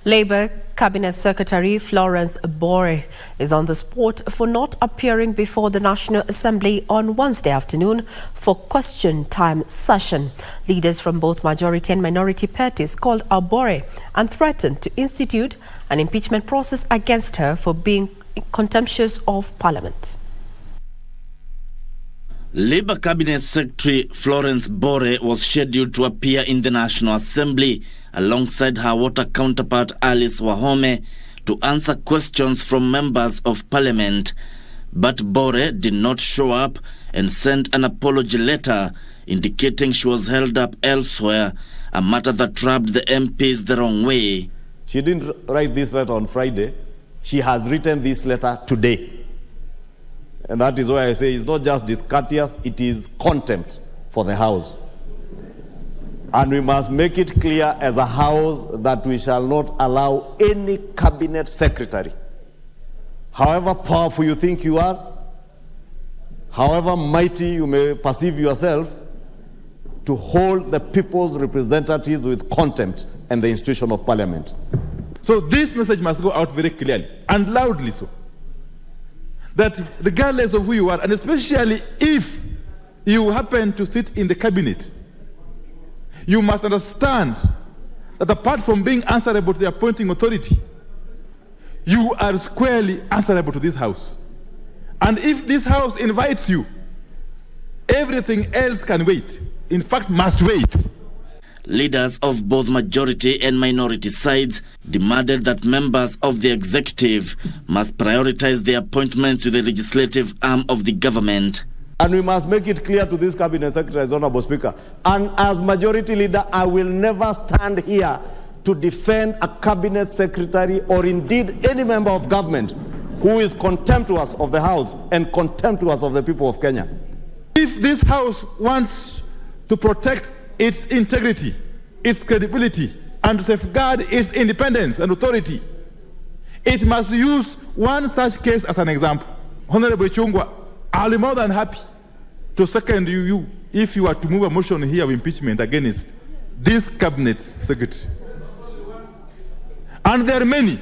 Labour Cabinet Secretary Florence Bore is on the spot for not appearing before the National Assembly on Wednesday afternoon for question time session. Leaders from both majority and minority parties called out Bore and threatened to institute an impeachment process against her for being contemptuous of Parliament. Labour Cabinet Secretary Florence Bore was scheduled to appear in the National Assembly alongside her water counterpart Alice Wahome to answer questions from members of Parliament. But Bore did not show up and sent an apology letter indicating she was held up elsewhere, a matter that rubbed the MPs the wrong way. She didn't write this letter on Friday. She has written this letter today. And that is why I say it's not just discourteous, it is contempt for the House. And we must make it clear as a House that we shall not allow any Cabinet Secretary, however powerful you think you are, however mighty you may perceive yourself, to hold the people's representatives with contempt and the institution of Parliament. So this message must go out very clearly and loudly so, that regardless of who you are, and especially if you happen to sit in the cabinet, you must understand that apart from being answerable to the appointing authority, you are squarely answerable to this House. And if this House invites you, everything else can wait. In fact, must wait. Leaders of both majority and minority sides demanded that members of the executive must prioritize their appointments with the legislative arm of the government. And we must make it clear to this Cabinet Secretary, as Honourable Speaker, and as Majority Leader, I will never stand here to defend a Cabinet Secretary or indeed any member of government who is contemptuous of the House and contemptuous of the people of Kenya. If this House wants to protect its integrity, its credibility, and safeguard its independence and authority, it must use one such case as an example. Honorable Chungwa, I'll be more than happy to second you if you are to move a motion here of impeachment against this Cabinet Secretary. And there are many.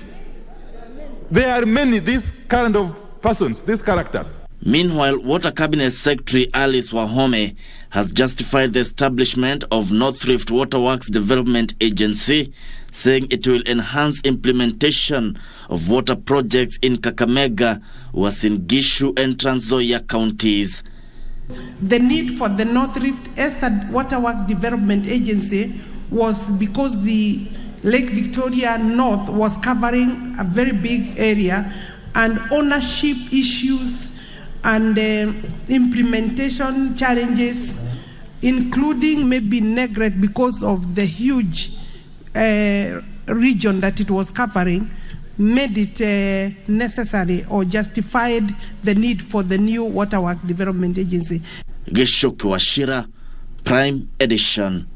There are many, these kind of persons, these characters. Meanwhile, Water Cabinet Secretary Alice Wahome has justified the establishment of North Rift Waterworks Development Agency, saying it will enhance implementation of water projects in Kakamega, Uasin Gishu and Trans Nzoia counties. The need for the North Rift Waterworks Development Agency was because the Lake Victoria North was covering a very big area, and ownership issues and implementation challenges, including maybe neglect because of the huge region that it was covering, made it necessary or justified the need for the new Waterworks Development Agency. Geshoku Washira, Prime Edition.